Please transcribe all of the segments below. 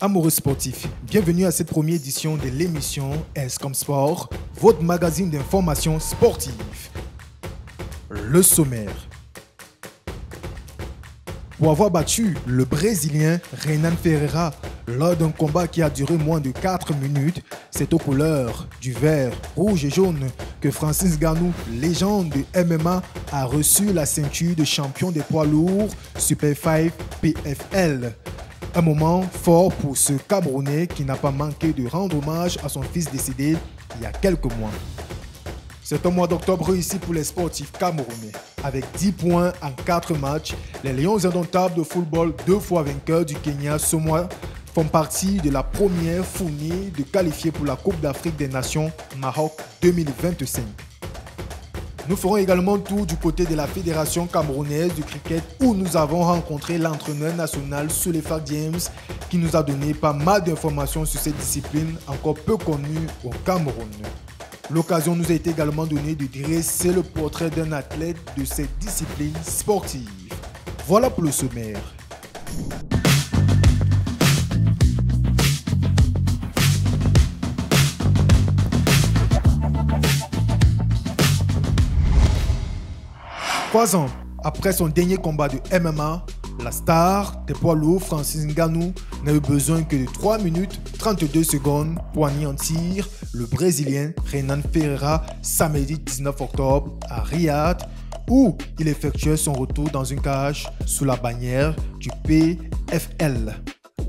Amoureux sportifs, bienvenue à cette première édition de l'émission S comme Sport, votre magazine d'information sportive. Le sommaire. Pour avoir battu le Brésilien Renan Ferreira lors d'un combat qui a duré moins de 4 minutes, c'est aux couleurs du vert, rouge et jaune que Francis Ngannou, légende de MMA, a reçu la ceinture de champion des poids lourds Super 5 PFL. Un moment fort pour ce Camerounais qui n'a pas manqué de rendre hommage à son fils décédé il y a quelques mois. C'est un mois d'octobre réussi pour les sportifs camerounais. Avec 10 points en 4 matchs, les Lions indomptables de football, 2 fois vainqueurs du Kenya ce mois, font partie de la première fournée de qualifiés pour la Coupe d'Afrique des Nations Maroc 2025. Nous ferons également tour du côté de la Fédération camerounaise du cricket où nous avons rencontré l'entraîneur national Soulefak James qui nous a donné pas mal d'informations sur cette discipline encore peu connue au Cameroun. L'occasion nous a été également donnée de dresser le portrait d'un athlète de cette discipline sportive. Voilà pour le sommaire. Trois ans après son dernier combat de MMA, la star des poids lourds Francis Ngannou n'a eu besoin que de 3 minutes 32 secondes pour anéantir le Brésilien Renan Ferreira samedi 19 octobre à Riyad où il effectuait son retour dans une cage sous la bannière du PFL.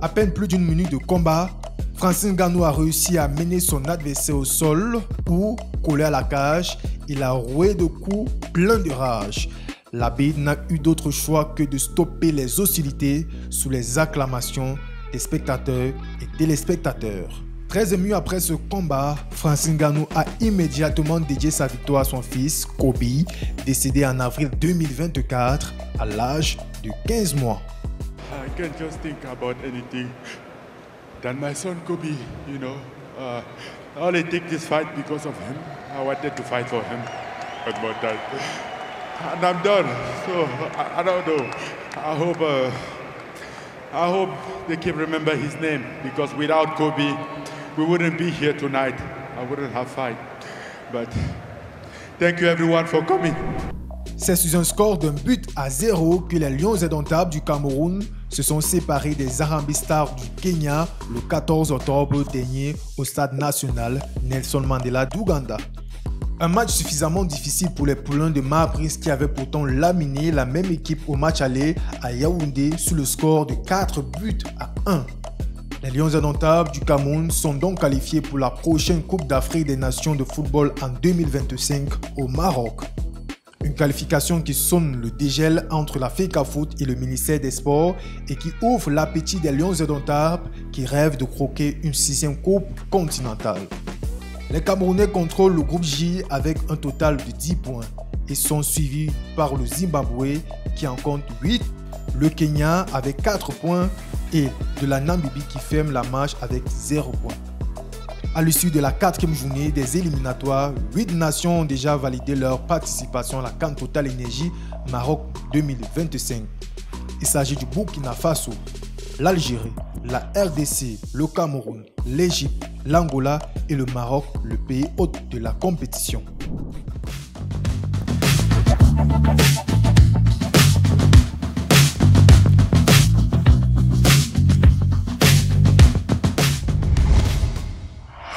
À peine plus d'une minute de combat, Francis Ngannou a réussi à mener son adversaire au sol où, collé à la cage, il a roué de coups plein de rage. L'arbitre n'a eu d'autre choix que de stopper les hostilités sous les acclamations des spectateurs et téléspectateurs. Très ému après ce combat, Francis Ngannou a immédiatement dédié sa victoire à son fils, Kobe, décédé en avril 2024 à l'âge de 15 mois. I can't just think about anything than my son Kobe, you know. I only take this fight because of him. I wanted to fight for him, but that, and I'm done. So I don't know. I hope they can remember his name because without Kobe, we wouldn't be here tonight. I wouldn't have fight. But thank you everyone for coming. C'est sur un score d'un but à 0 que les Lions indomptables du Cameroun se sont séparés des Harambee Stars du Kenya le 14 octobre dernier au stade national Nelson Mandela d'Ouganda. Un match suffisamment difficile pour les poulains de Mapris qui avaient pourtant laminé la même équipe au match aller à Yaoundé sur le score de 4 buts à 1. Les Lions indomptables du Cameroun sont donc qualifiés pour la prochaine Coupe d'Afrique des Nations de football en 2025 au Maroc. Une qualification qui sonne le dégel entre la FECAFOOT et le ministère des Sports et qui ouvre l'appétit des Lions indomptables qui rêvent de croquer une 6e coupe continentale. Les Camerounais contrôlent le groupe J avec un total de 10 points et sont suivis par le Zimbabwe qui en compte 8, le Kenya avec 4 points et de la Namibie qui ferme la marche avec 0 points. À l'issue de la 4e journée des éliminatoires, 8 nations ont déjà validé leur participation à la CAN Total Energy Maroc 2025. Il s'agit du Burkina Faso, l'Algérie, la RDC, le Cameroun, l'Égypte, l'Angola et le Maroc, le pays hôte de la compétition.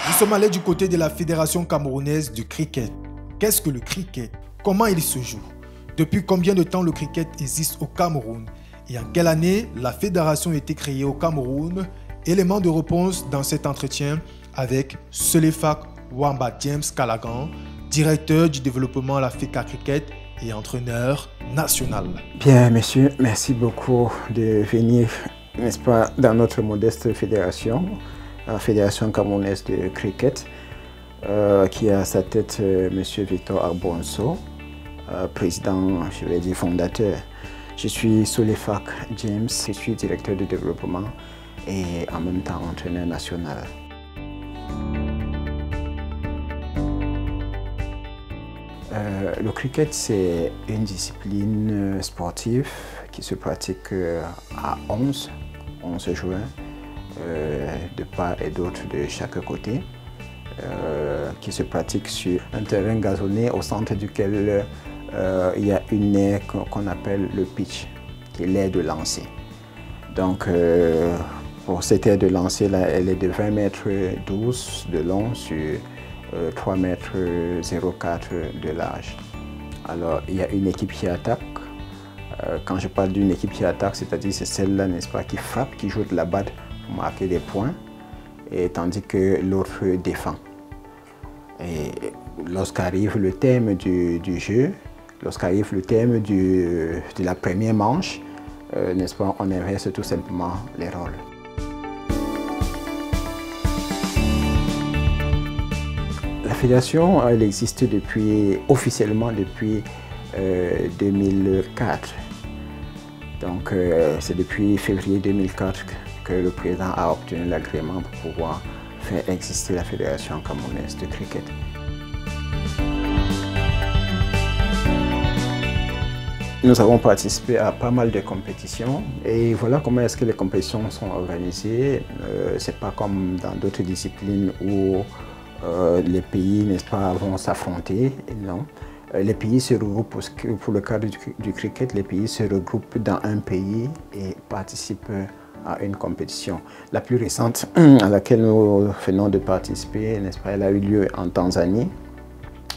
Nous sommes allés du côté de la Fédération camerounaise du cricket. Qu'est-ce que le cricket? Comment il se joue? Depuis combien de temps le cricket existe au Cameroun? Et en quelle année la fédération a été créée au Cameroun? Élément de réponse dans cet entretien avec Soulefak Wamba James Callaghan, directeur du développement à la FECA Cricket et entraîneur national. Bien, monsieur, merci beaucoup de venir, n'est-ce pas, dans notre modeste fédération. La Fédération camerounaise de cricket, qui a à sa tête M. Victor Arbonso, président, je vais dire fondateur. Je suis Soulefak James, je suis directeur de développement et en même temps entraîneur national. Le cricket, c'est une discipline sportive qui se pratique à 11 joueurs. de part et d'autre de chaque côté, qui se pratique sur un terrain gazonné au centre duquel il y a une aire qu'on appelle le pitch, qui est l'aire de lancer. Donc, pour cette aire de lancer, là, elle est de 20 mètres 12 de long sur 3 mètres 04 de large. Alors, il y a une équipe qui attaque. Quand je parle d'une équipe qui attaque, c'est-à-dire c'est celle-là, n'est-ce pas, qui frappe, qui joue de la batte pour marquer des points, et tandis que l'autre défend. Et lorsqu'arrive le thème du jeu, lorsqu'arrive le thème de la première manche, n'est-ce pas, on inverse tout simplement les rôles. La fédération, elle existe officiellement depuis 2004. Donc, c'est depuis février 2004 que le président a obtenu l'agrément pour pouvoir faire exister la Fédération camerounaise de cricket. Nous avons participé à pas mal de compétitions et voilà comment est-ce que les compétitions sont organisées. C'est pas comme dans d'autres disciplines où les pays, n'est-ce pas, vont s'affronter. Non. Les pays se regroupent, pour le cadre du cricket, les pays se regroupent dans un pays et participent à une compétition. La plus récente à laquelle nous venons de participer, n'est-ce pas, elle a eu lieu en Tanzanie.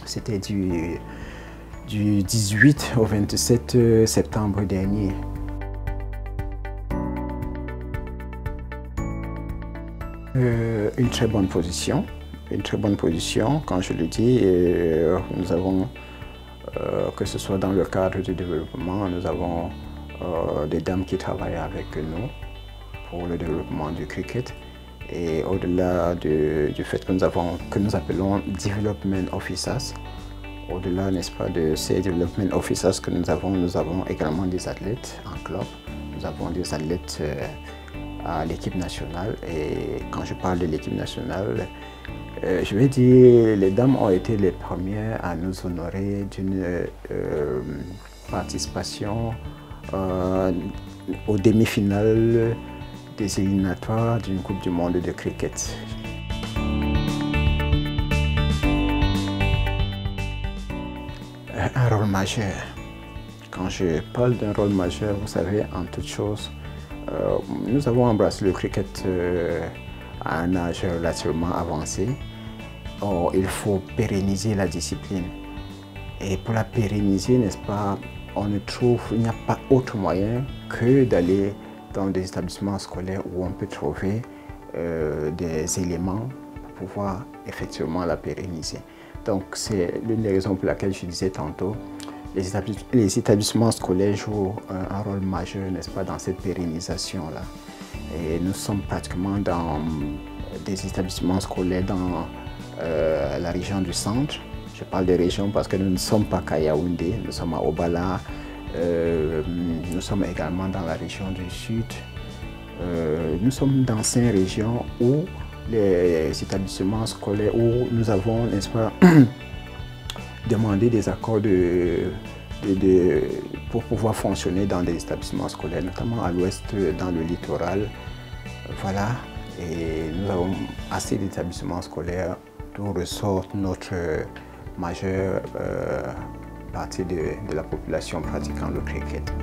C'était du 18 au 27 septembre dernier. Une très bonne position. Une très bonne position, quand je le dis. Nous avons, que ce soit dans le cadre du développement, nous avons des dames qui travaillent avec nous pour le développement du cricket. Et au-delà du fait que nous appelons Development Officers, au-delà, n'est-ce pas, de ces Development Officers que nous avons également des athlètes en club. Nous avons des athlètes à l'équipe nationale. Et quand je parle de l'équipe nationale, je vais dire, les dames ont été les premières à nous honorer d'une participation aux demi-finales des éliminatoires d'une Coupe du Monde de cricket. Un rôle majeur. Quand je parle d'un rôle majeur, vous savez, en toute chose, nous avons embrassé le cricket à un âge relativement avancé. Or, il faut pérenniser la discipline. Et pour la pérenniser, n'est-ce pas, il n'y a pas autre moyen que d'aller dans des établissements scolaires où on peut trouver des éléments pour pouvoir effectivement la pérenniser. Donc, c'est l'une des raisons pour laquelle je disais tantôt, les établissements scolaires jouent un rôle majeur, n'est-ce pas, dans cette pérennisation-là. Et nous sommes pratiquement dans des établissements scolaires dans la région du centre. Je parle de région parce que nous ne sommes pas qu'à Yaoundé, nous sommes à Obala, nous sommes également dans la région du sud. Nous sommes dans ces régions où les établissements scolaires, où nous avons, n'est-ce pas, demandé des accords pour pouvoir fonctionner dans des établissements scolaires, notamment à l'ouest, dans le littoral. Voilà, et nous avons assez d'établissements scolaires d'où ressort notre majeure partie de la population pratiquant le cricket.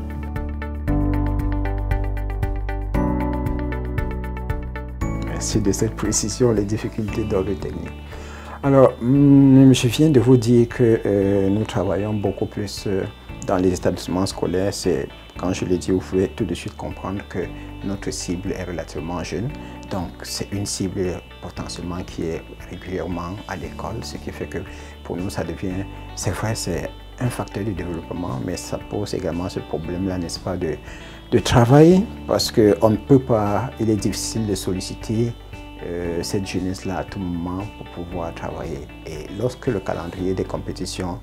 Merci de cette précision, les difficultés d'ordre technique. Alors, je viens de vous dire que nous travaillons beaucoup plus dans les établissements scolaires. Quand je l'ai dit, vous pouvez tout de suite comprendre que notre cible est relativement jeune. Donc, c'est une cible potentiellement qui est régulièrement à l'école, ce qui fait que pour nous, ça devient, c'est vrai, c'est un facteur de développement, mais ça pose également ce problème-là, n'est-ce pas, de travail, parce qu'on ne peut pas, il est difficile de solliciter cette jeunesse-là à tout moment pour pouvoir travailler. Et lorsque le calendrier des compétitions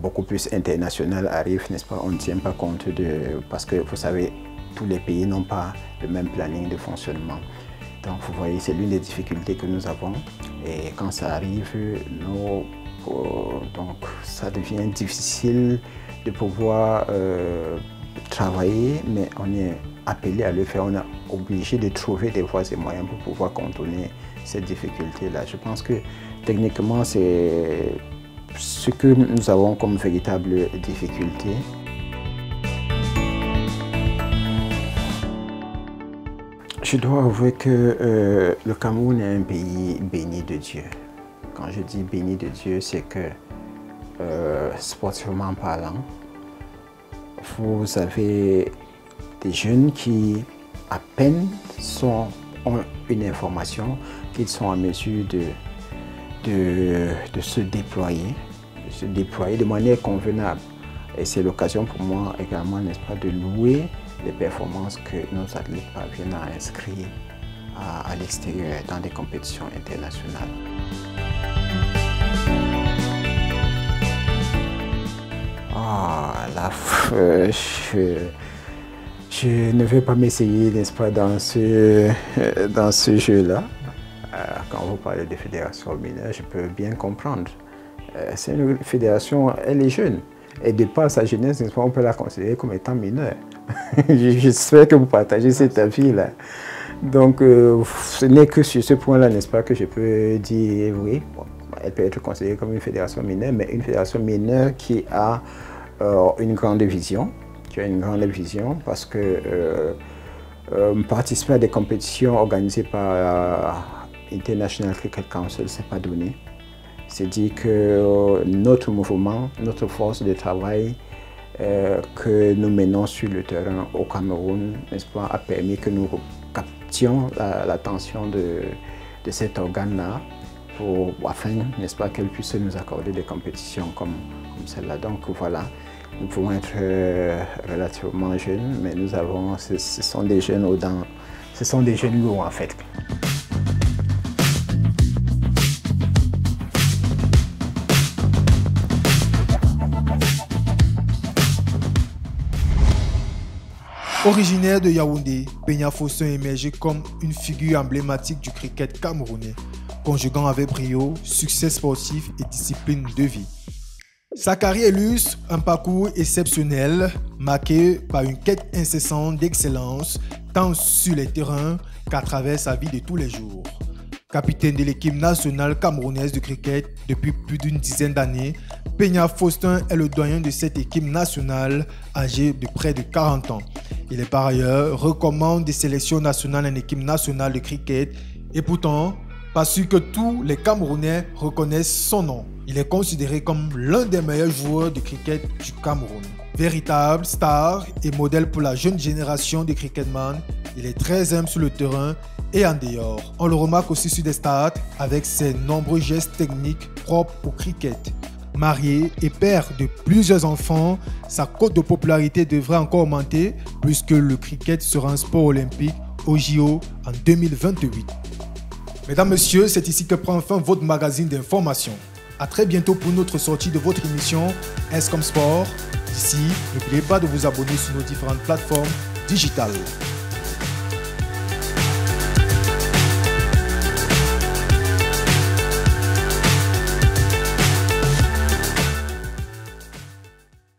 beaucoup plus international arrive, n'est-ce pas, on ne tient pas compte parce que vous savez, tous les pays n'ont pas le même planning de fonctionnement. Donc vous voyez, c'est l'une des difficultés que nous avons. Et quand ça arrive, donc ça devient difficile de pouvoir travailler, mais on est appelé à le faire. On est obligé de trouver des voies et moyens pour pouvoir contourner cette difficulté-là. Je pense que techniquement, c'est ce que nous avons comme véritable difficulté. Je dois avouer que le Cameroun est un pays béni de Dieu. Quand je dis béni de Dieu, c'est que sportivement parlant, vous avez des jeunes qui à peine ont une information, qu'ils sont en mesure de se déployer de manière convenable. Et c'est l'occasion pour moi également, n'est-ce pas, de louer les performances que nos athlètes parviennent à inscrire à l'extérieur dans des compétitions internationales. Je ne vais pas m'essayer, n'est-ce pas, dans ce jeu-là. Quand vous parlez de fédération mineure, je peux bien comprendre. C'est une fédération, elle est jeune. Et de par sa jeunesse, n'est-ce pas, on peut la considérer comme étant mineure. J'espère que vous partagez cet avis-là. Donc, ce n'est que sur ce point-là, n'est-ce pas, que je peux dire oui. Bon, elle peut être considérée comme une fédération mineure, mais une fédération mineure qui a une grande vision. Parce que participer à des compétitions organisées par International Cricket Council, ce n'est pas donné. C'est dit que notre mouvement, notre force de travail que nous menons sur le terrain au Cameroun, n'est-ce pas, a permis que nous captions l'attention de cet organe-là afin, n'est-ce pas, qu'elle puisse nous accorder des compétitions comme celle-là. Donc voilà, nous pouvons être relativement jeunes, mais ce sont des jeunes aux dents, ce sont des jeunes lourds en fait. Originaire de Yaoundé, Peña Faustin émergeait comme une figure emblématique du cricket camerounais, conjuguant avec brio succès sportif et discipline de vie. Sa carrière illustre un parcours exceptionnel, marqué par une quête incessante d'excellence, tant sur les terrains qu'à travers sa vie de tous les jours. Capitaine de l'équipe nationale camerounaise de cricket depuis plus d'une dizaine d'années, Peña Faustin est le doyen de cette équipe nationale âgée de près de 40 ans. Il est par ailleurs recommande des sélections nationales en équipe nationale de cricket et pourtant, pas sûr que tous les Camerounais reconnaissent son nom. Il est considéré comme l'un des meilleurs joueurs de cricket du Cameroun. Véritable star et modèle pour la jeune génération de cricketman, il est très humble sur le terrain et en dehors. On le remarque aussi sur des stats avec ses nombreux gestes techniques propres au cricket. Marié et père de plusieurs enfants, sa cote de popularité devrait encore augmenter puisque le cricket sera un sport olympique au JO en 2028. Mesdames, Messieurs, c'est ici que prend fin votre magazine d'information. A très bientôt pour une autre sortie de votre émission S comme Sport. D'ici, n'oubliez pas de vous abonner sur nos différentes plateformes digitales.